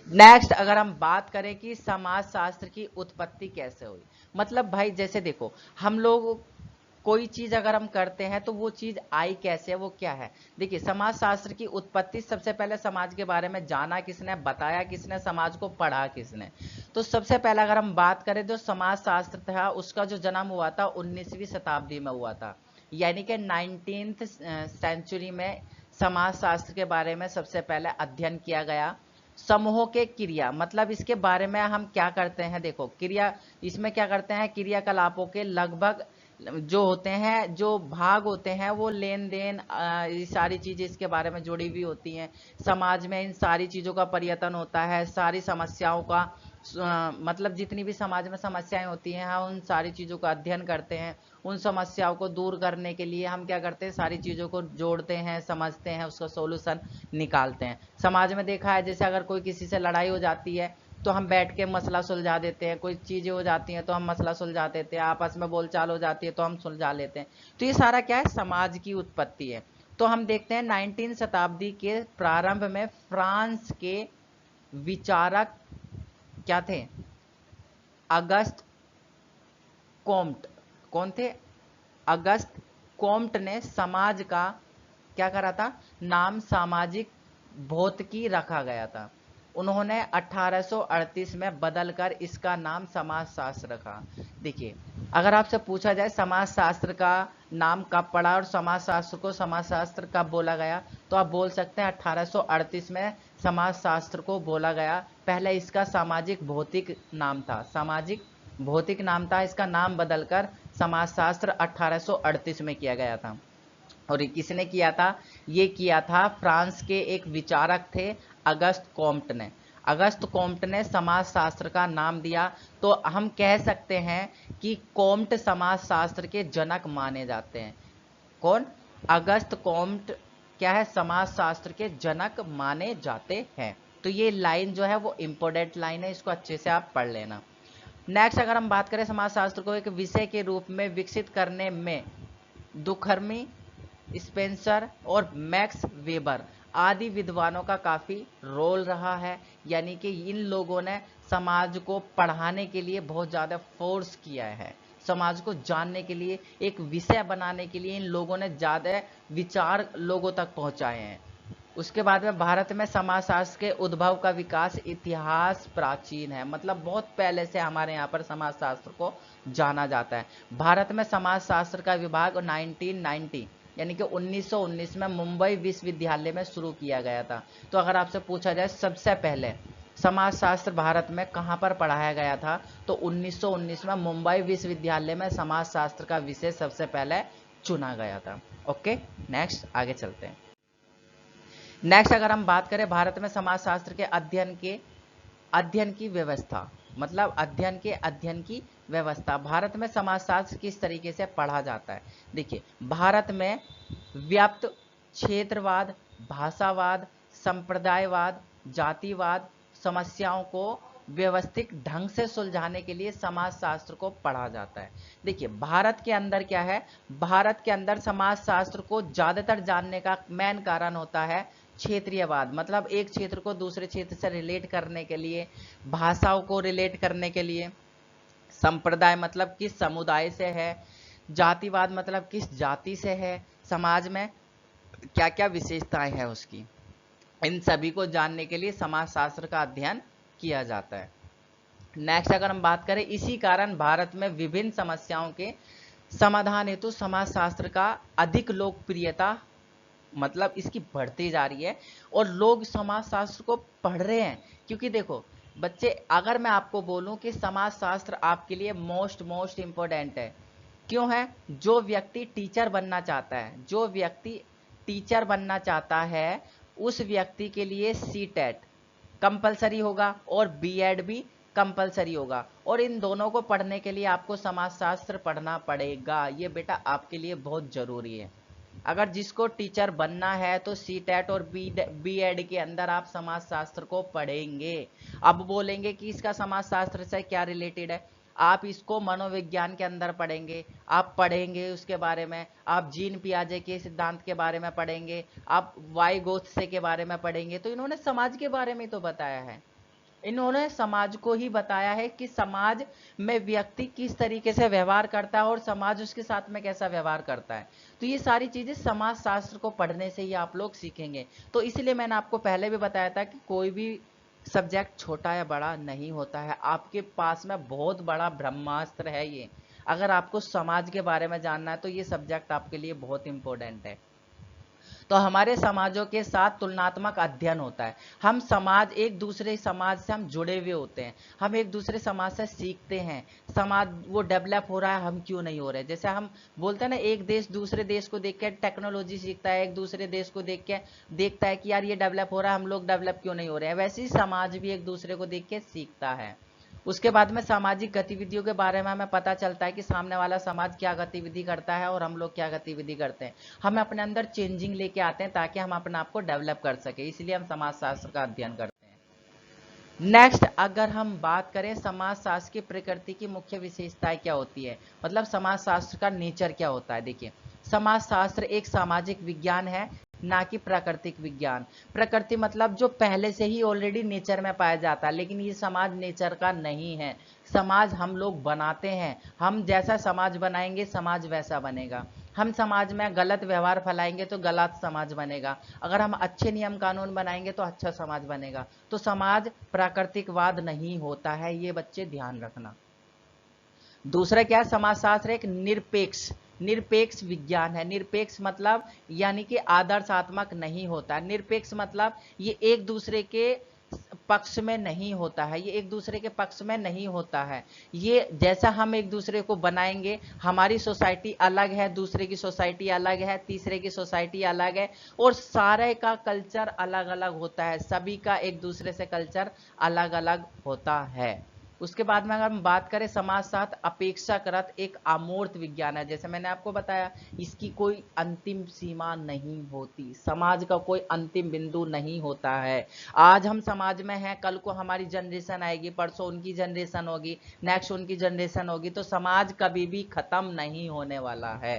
नेक्स्ट अगर हम बात करें कि समाजशास्त्र की उत्पत्ति कैसे हुई, मतलब भाई जैसे देखो, हम लोग कोई चीज अगर हम करते हैं तो वो चीज आई कैसे है, वो क्या है। देखिए, समाजशास्त्र की उत्पत्ति, सबसे पहले समाज के बारे में जाना किसने, बताया किसने, समाज को पढ़ा किसने। तो सबसे पहले अगर हम बात करें जो समाजशास्त्र था उसका जो जन्म हुआ था 19वीं शताब्दी में हुआ था, यानी कि 19th सेंचुरी में समाजशास्त्र के बारे में सबसे पहले अध्ययन किया गया। समूहों के क्रिया, मतलब इसके बारे में हम क्या करते हैं, देखो क्रिया, इसमें क्या करते हैं, क्रियाकलापों के लगभग जो होते हैं, जो भाग होते हैं, वो लेन देन, ये सारी चीजें इसके बारे में जुड़ी हुई होती हैं। समाज में इन सारी चीजों का पर्यटन होता है, सारी समस्याओं का मतलब जितनी भी समाज में समस्याएं होती हैं, हम उन सारी चीजों का अध्ययन करते हैं। उन समस्याओं को दूर करने के लिए हम क्या करते हैं, सारी चीजों को जोड़ते हैं, समझते हैं, उसका सोल्यूशन निकालते हैं। समाज में देखा है, जैसे अगर कोई किसी से लड़ाई हो जाती है तो हम बैठ के मसला सुलझा देते हैं, कोई चीजें हो जाती हैं तो हम मसला सुलझा देते हैं, आपस में बोलचाल हो जाती है तो हम सुलझा लेते हैं। तो ये सारा क्या है, समाज की उत्पत्ति है। तो हम देखते हैं 19 शताब्दी के प्रारंभ में फ्रांस के विचारक क्या थे, अगस्त कोम्ट। कौन थे, अगस्त कोम्ट ने समाज का क्या करा था, नाम सामाजिक भौतिकी रखा गया था। उन्होंने 1838 में बदलकर इसका नाम समाजशास्त्र रखा। देखिए, अगर आपसे पूछा जाए समाजशास्त्र का नाम कब पड़ा और समाजशास्त्र को समाजशास्त्र कब बोला गया, तो आप बोल सकते हैं 1838 में समाजशास्त्र को बोला गया। पहले इसका सामाजिक भौतिक नाम था, सामाजिक भौतिक नाम था, इसका नाम बदलकर समाजशास्त्र 1838 में किया गया था। और किसने किया था, ये किया था फ्रांस के एक विचारक थे अगस्त कोम्ट ने। अगस्त कोम्ट ने समाजशास्त्र का नाम दिया। तो हम कह सकते हैं कि कोम्ट समाजशास्त्र के जनक माने जाते हैं। कौन, अगस्त कोम्ट क्या है, समाजशास्त्र के जनक माने जाते हैं। तो ये लाइन जो है वो इंपॉर्टेंट लाइन है, इसको अच्छे से आप पढ़ लेना। नेक्स्ट अगर हम बात करें समाजशास्त्र को एक विषय के रूप में विकसित करने में दुखर्मी, स्पेंसर और मैक्स वेबर आदि विद्वानों का काफी रोल रहा है। यानी कि इन लोगों ने समाज को पढ़ाने के लिए बहुत ज्यादा फोर्स किया है, समाज को जानने के लिए, एक विषय बनाने के लिए इन लोगों ने ज्यादा विचार लोगों तक पहुंचाए हैं। उसके बाद में भारत में समाजशास्त्र के उद्भव का विकास इतिहास प्राचीन है, मतलब बहुत पहले से हमारे यहाँ पर समाजशास्त्र को जाना जाता है। भारत में समाजशास्त्र का विभाग 1990 यानी कि 1919 में मुंबई विश्वविद्यालय में शुरू किया गया था। तो अगर आपसे पूछा जाए सबसे पहले समाजशास्त्र भारत में कहाँ पर पढ़ाया गया था, तो 1919 में मुंबई विश्वविद्यालय में समाजशास्त्र का विषय सबसे पहले चुना गया था। ओके, नेक्स्ट आगे चलते हैं। नेक्स्ट अगर हम बात करें भारत में समाजशास्त्र के अध्ययन की व्यवस्था, मतलब अध्ययन की व्यवस्था, भारत में समाजशास्त्र किस तरीके से पढ़ा जाता है। देखिए, भारत में व्याप्त क्षेत्रवाद, भाषावाद, संप्रदायवाद, जातिवाद समस्याओं को व्यवस्थित ढंग से सुलझाने के लिए समाजशास्त्र को पढ़ा जाता है। देखिए, भारत के अंदर क्या है, भारत के अंदर समाजशास्त्र को ज्यादातर जानने का मेन कारण होता है क्षेत्रीयवाद, मतलब एक क्षेत्र को दूसरे क्षेत्र से रिलेट करने के लिए, भाषाओं को रिलेट करने के लिए, संप्रदाय मतलब किस समुदाय से है, जातिवाद मतलब किस जाति से है, समाज में क्या क्या विशेषताएं हैं उसकी, इन सभी को जानने के लिए समाजशास्त्र का अध्ययन किया जाता है। नेक्स्ट अगर हम बात करें, इसी कारण भारत में विभिन्न समस्याओं के समाधान हेतु समाजशास्त्र का अधिक लोकप्रियता मतलब इसकी बढ़ती जा रही है और लोग समाजशास्त्र को पढ़ रहे हैं। क्योंकि देखो बच्चे, अगर मैं आपको बोलूं कि समाजशास्त्र आपके लिए मोस्ट इंपॉर्टेंट है, क्यों है? जो व्यक्ति टीचर बनना चाहता है, जो व्यक्ति टीचर बनना चाहता है, उस व्यक्ति के लिए सीटेट कंपलसरी होगा और बीएड भी कंपलसरी होगा, और इन दोनों को पढ़ने के लिए आपको समाजशास्त्र पढ़ना पड़ेगा। ये बेटा आपके लिए बहुत जरूरी है। अगर जिसको टीचर बनना है तो सीटेट और बीएड के अंदर आप समाजशास्त्र को पढ़ेंगे। अब बोलेंगे कि इसका समाजशास्त्र से क्या रिलेटेड है? आप इसको मनोविज्ञान के अंदर पढ़ेंगे, आप पढ़ेंगे उसके बारे में, आप जीन पियाजे के सिद्धांत के बारे में पढ़ेंगे, आप वाइगोत्से के बारे में पढ़ेंगे। तो इन्होंने समाज के बारे में तो बताया है, इन्होंने समाज को ही बताया है कि समाज में व्यक्ति किस तरीके से व्यवहार करता है और समाज उसके साथ में कैसा व्यवहार करता है। तो ये सारी चीजें समाज शास्त्र को पढ़ने से ही आप लोग सीखेंगे। तो इसलिए मैंने आपको पहले भी बताया था कि कोई भी सब्जेक्ट छोटा या बड़ा नहीं होता है, आपके पास में बहुत बड़ा ब्रह्मास्त्र है ये। अगर आपको समाज के बारे में जानना है तो ये सब्जेक्ट आपके लिए बहुत इंपॉर्टेंट है। तो हमारे समाजों के साथ तुलनात्मक अध्ययन होता है। हम समाज, एक दूसरे समाज से हम जुड़े हुए होते हैं, हम एक दूसरे समाज से सीखते हैं। समाज वो डेवलप हो रहा है, हम क्यों नहीं हो रहे? जैसे हम बोलते हैं ना, एक देश दूसरे देश को देख के टेक्नोलॉजी सीखता है, एक दूसरे देश को देख के देखता है कि यार ये डेवलप हो रहा है, हम लोग डेवलप क्यों नहीं हो रहे हैं। वैसे ही समाज भी एक दूसरे को देख के सीखता है। उसके बाद में सामाजिक गतिविधियों के बारे में हमें पता चलता है कि सामने वाला समाज क्या गतिविधि करता है और हम लोग क्या गतिविधि करते हैं। हम अपने अंदर चेंजिंग लेके आते हैं ताकि हम अपने आप को डेवलप कर सके, इसलिए हम समाजशास्त्र का अध्ययन करते हैं। नेक्स्ट अगर हम बात करें समाजशास्त्र की प्रकृति की मुख्य विशेषताएं क्या होती है, मतलब समाजशास्त्र का नेचर क्या होता है। देखिए, समाजशास्त्र एक सामाजिक विज्ञान है, ना कि प्राकृतिक विज्ञान। प्रकृति मतलब जो पहले से ही ऑलरेडी नेचर में पाया जाता है, लेकिन ये समाज नेचर का नहीं है। समाज हम लोग बनाते हैं, हम जैसा समाज बनाएंगे समाज वैसा बनेगा। हम समाज में गलत व्यवहार फैलाएंगे तो गलत समाज बनेगा, अगर हम अच्छे नियम कानून बनाएंगे तो अच्छा समाज बनेगा। तो समाज प्राकृतिकवाद नहीं होता है, ये बच्चे ध्यान रखना। दूसरा क्या है, समाजशास्त्र एक निरपेक्ष विज्ञान है। निरपेक्ष मतलब यानी कि आदर्शात्मक नहीं होता। निरपेक्ष मतलब ये एक दूसरे के पक्ष में नहीं होता है, ये एक दूसरे के पक्ष में नहीं होता है। ये जैसा हम एक दूसरे को बनाएंगे, हमारी सोसाइटी अलग है, दूसरे की सोसाइटी अलग है, तीसरे की सोसाइटी अलग है, और सारे का कल्चर अलग अलग होता है, सभी का एक दूसरे से कल्चर अलग अलग होता है। उसके बाद में अगर हम बात करें, समाजशास्त्र अपेक्षाकृत एक अमूर्त विज्ञान है। जैसे मैंने आपको बताया, इसकी कोई अंतिम सीमा नहीं होती, समाज का कोई अंतिम बिंदु नहीं होता है। आज हम समाज में हैं, कल को हमारी जनरेशन आएगी, परसों उनकी जनरेशन होगी, नेक्स्ट उनकी जनरेशन होगी, तो समाज कभी भी खत्म नहीं होने वाला है।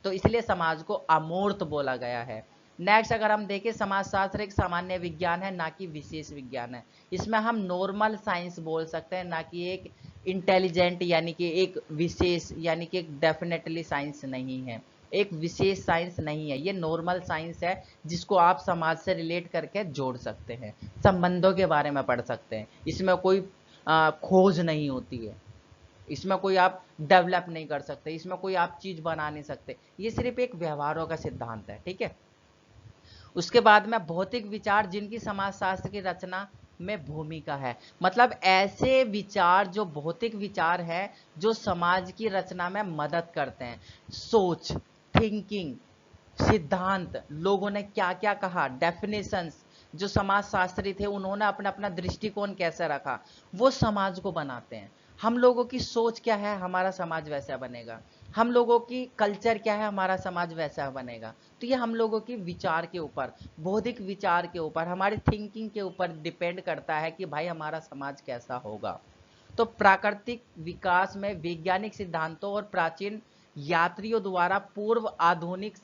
तो इसलिए समाज को अमूर्त बोला गया है। नेक्स्ट अगर हम देखें, समाजशास्त्र एक सामान्य विज्ञान है, ना कि विशेष विज्ञान है। इसमें हम नॉर्मल साइंस बोल सकते हैं, ना कि एक इंटेलिजेंट यानी कि एक विशेष यानी कि एक डेफिनेटली साइंस नहीं है, एक विशेष साइंस नहीं है। ये नॉर्मल साइंस है जिसको आप समाज से रिलेट करके जोड़ सकते हैं, संबंधों के बारे में पढ़ सकते हैं। इसमें कोई खोज नहीं होती है, इसमें कोई आप डेवलप नहीं कर सकते, इसमें कोई आप चीज बना नहीं सकते, ये सिर्फ एक व्यवहारों का सिद्धांत है। ठीक है। उसके बाद में भौतिक विचार जिनकी समाजशास्त्र की रचना में भूमिका है, मतलब ऐसे विचार जो भौतिक विचार है जो समाज की रचना में मदद करते हैं। सोच, थिंकिंग, सिद्धांत, लोगों ने क्या क्या कहा, डेफिनेशंस, जो समाजशास्त्री थे उन्होंने अपना अपना दृष्टिकोण कैसे रखा, वो समाज को बनाते हैं। हम लोगों की सोच क्या है, हमारा समाज वैसा बनेगा। हम लोगों की कल्चर क्या है, हमारा समाज वैसा बनेगा। तो ये हम लोगों की विचार के ऊपर, बौद्धिक विचार के ऊपर, हमारी थिंकिंग के ऊपर डिपेंड करता है कि भाई हमारा समाज कैसा होगा। तो प्राकृतिक विकास में वैज्ञानिक सिद्धांतों और प्राचीन यात्रियों द्वारा पूर्व आधुनिक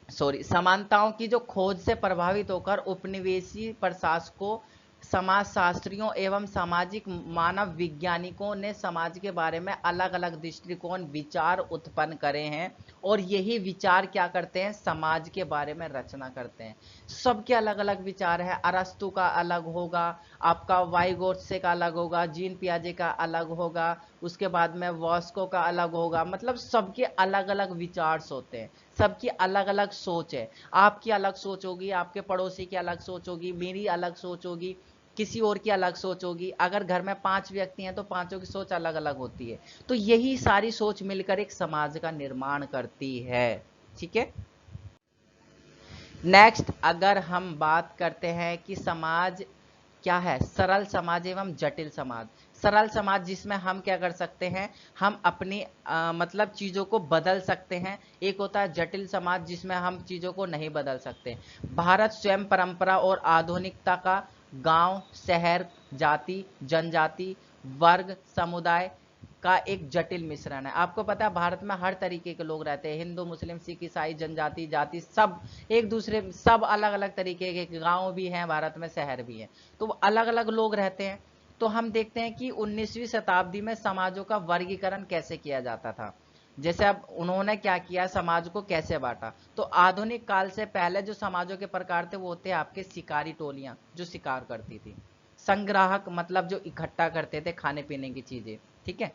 समानताओं की जो खोज से प्रभावित होकर उपनिवेशी प्रशासकों, समाजशास्त्रियों एवं सामाजिक मानव वैज्ञानिकों ने समाज के बारे में अलग अलग दृष्टिकोण, विचार उत्पन्न करे हैं और यही विचार क्या करते हैं, समाज के बारे में रचना करते हैं। सबके अलग अलग विचार है, अरस्तु का अलग होगा, आपका वाइगोत्से का अलग होगा, जीन पियाजे का अलग होगा, उसके बाद में वॉस्को का अलग होगा। मतलब सबके अलग अलग विचार होते हैं, सबकी अलग अलग सोच है। आपकी अलग सोच होगी, आपके पड़ोसी की अलग सोच होगी, मेरी अलग सोच होगी, किसी और की अलग सोच होगी। अगर घर में 5 व्यक्ति हैं तो पांचों की सोच अलग अलग होती है। तो यही सारी सोच मिलकर एक समाज का निर्माण करती है। ठीक है। नेक्स्ट, अगर हम बात करते हैं कि समाज क्या है, सरल समाज एवं जटिल समाज। सरल समाज जिसमें हम क्या कर सकते हैं, हम अपनी मतलब चीजों को बदल सकते हैं। एक होता है जटिल समाज जिसमें हम चीजों को नहीं बदल सकते। भारत स्वयं परंपरा और आधुनिकता का गांव, शहर, जाति, जनजाति, वर्ग, समुदाय का एक जटिल मिश्रण है। आपको पता है भारत में हर तरीके के लोग रहते हैं, हिंदू, मुस्लिम, सिख, ईसाई, जनजाति, जाति, सब एक दूसरे, सब अलग अलग तरीके के गांव भी हैं भारत में, शहर भी हैं। तो अलग अलग लोग रहते हैं। तो हम देखते हैं कि 19वीं शताब्दी में समाजों का वर्गीकरण कैसे किया जाता था। जैसे अब उन्होंने क्या किया, समाज को कैसे बांटा। तो आधुनिक काल से पहले जो समाजों के प्रकार थे वो होते आपके शिकारी टोलियां जो शिकार करती थी, संग्राहक मतलब जो इकट्ठा करते थे खाने पीने की चीजें, ठीक है,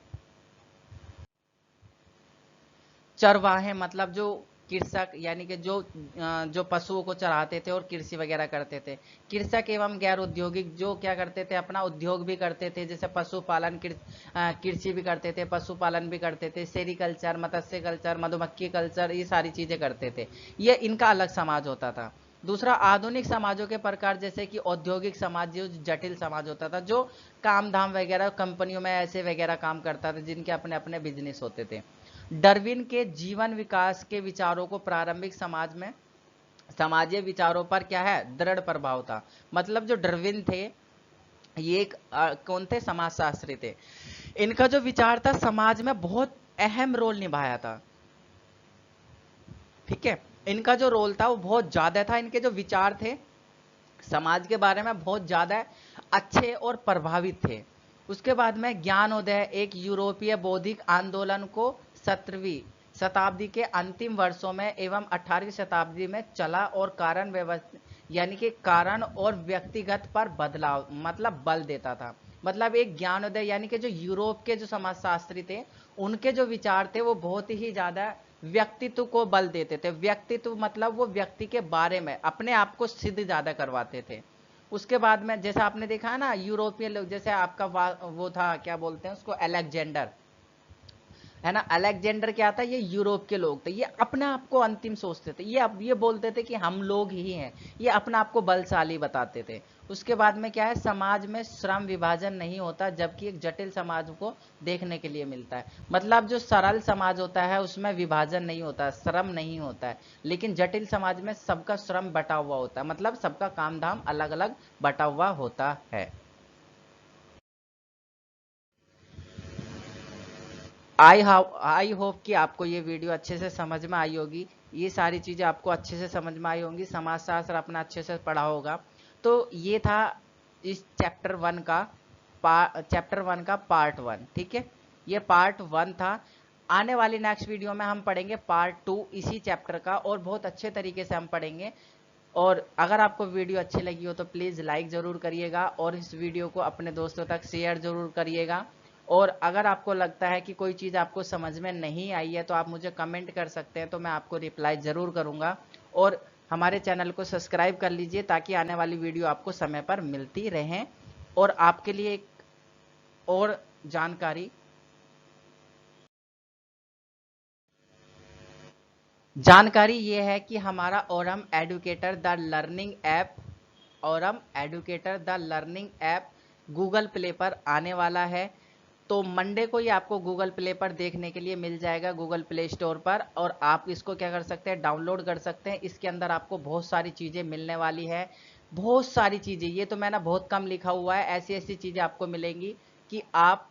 चरवाहे मतलब जो कृषक यानी कि जो पशुओं को चराते थे और कृषि वगैरह करते थे। कृषक एवं गैर औद्योगिक जो क्या करते थे, अपना उद्योग भी करते थे, जैसे पशुपालन, कृषि भी करते थे, पशुपालन भी करते थे, सेरिकल्चर, मत्स्य कल्चर, मधुमक्खी कल्चर, ये सारी चीजें करते थे। ये इनका अलग समाज होता था। दूसरा, आधुनिक समाजों के प्रकार जैसे कि औद्योगिक समाज जो जटिल समाज होता था, जो काम धाम वगैरह कंपनियों में ऐसे वगैरह काम करता था, जिनके अपने अपने बिजनेस होते थे। डार्विन के जीवन विकास के विचारों को प्रारंभिक समाज में समाजीय विचारों पर क्या है, दृढ़ प्रभाव था। मतलब जो डार्विन थे, ये एक कौन थे, समाजशास्त्री थे। इनका जो विचार था समाज में बहुत अहम रोल निभाया था। ठीक है, इनका जो रोल था वो बहुत ज्यादा था, इनके जो विचार थे समाज के बारे में बहुत ज्यादा अच्छे और प्रभावित थे। उसके बाद में ज्ञानोदय एक यूरोपीय बौद्धिक आंदोलन को 17वीं शताब्दी के अंतिम वर्षों में एवं 18वीं शताब्दी में चला और कारण व्यवस्था यानी कि कारण और व्यक्तिगत पर बदलाव मतलब बल देता था। मतलब एक ज्ञानोदय यानी कि जो यूरोप के जो समाजशास्त्री थे, उनके जो विचार थे वो बहुत ही ज्यादा व्यक्तित्व को बल देते थे। व्यक्तित्व मतलब वो व्यक्ति के बारे में अपने आप को सिद्ध ज्यादा करवाते थे। उसके बाद में जैसे आपने देखा है ना, यूरोपियन लोग, जैसे आपका वो था, क्या बोलते हैं उसको, अलेक्जेंडर, है ना। अलेक्जेंडर क्या था, ये यूरोप के लोग थे, ये अपने आप को अंतिम सोचते थे, ये अब ये बोलते थे कि हम लोग ही हैं, ये अपने आप को बलशाली बताते थे। उसके बाद में क्या है, समाज में श्रम विभाजन नहीं होता, जबकि एक जटिल समाज को देखने के लिए मिलता है। मतलब जो सरल समाज होता है उसमें विभाजन नहीं होता, श्रम नहीं होता है, लेकिन जटिल समाज में सबका श्रम बटा हुआ होता है, मतलब सबका काम धाम अलग अलग बटा हुआ होता है। आई होप कि आपको ये वीडियो अच्छे से समझ में आई होगी, ये सारी चीजें आपको अच्छे से समझ में आई होंगी, समाजशास्त्र अपना अच्छे से पढ़ा होगा। तो ये था इस चैप्टर 1 का पार्ट 1। ठीक है, ये पार्ट 1 था। आने वाली नेक्स्ट वीडियो में हम पढ़ेंगे पार्ट 2 इसी चैप्टर का, और बहुत अच्छे तरीके से हम पढ़ेंगे। और अगर आपको वीडियो अच्छी लगी हो तो प्लीज़ लाइक ज़रूर करिएगा, और इस वीडियो को अपने दोस्तों तक शेयर ज़रूर करिएगा। और अगर आपको लगता है कि कोई चीज़ आपको समझ में नहीं आई है तो आप मुझे कमेंट कर सकते हैं, तो मैं आपको रिप्लाई ज़रूर करूँगा। और हमारे चैनल को सब्सक्राइब कर लीजिए ताकि आने वाली वीडियो आपको समय पर मिलती रहें। और आपके लिए एक और जानकारी ये है कि हमारा Oram educator the learning app, Oram educator the learning app Google play पर आने वाला है। तो मंडे को ही आपको गूगल प्ले पर देखने के लिए मिल जाएगा, गूगल प्ले स्टोर पर, और आप इसको क्या कर सकते हैं, डाउनलोड कर सकते हैं। इसके अंदर आपको बहुत सारी चीज़ें मिलने वाली है, बहुत सारी चीज़ें, ये तो मैंने बहुत कम लिखा हुआ है, ऐसी ऐसी चीज़ें आपको मिलेंगी कि आप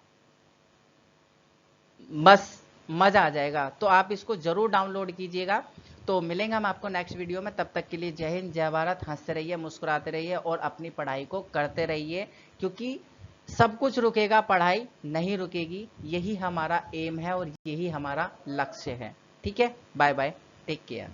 बस मजा आ जाएगा। तो आप इसको जरूर डाउनलोड कीजिएगा। तो मिलेंगे हम आपको नेक्स्ट वीडियो में, तब तक के लिए जय हिंद, जय भारत। हंसते रहिए, मुस्कुराते रहिए और अपनी पढ़ाई को करते रहिए, क्योंकि सब कुछ रुकेगा, पढ़ाई नहीं रुकेगी। यही हमारा एम है और यही हमारा लक्ष्य है। ठीक है, बाय बाय, टेक केयर।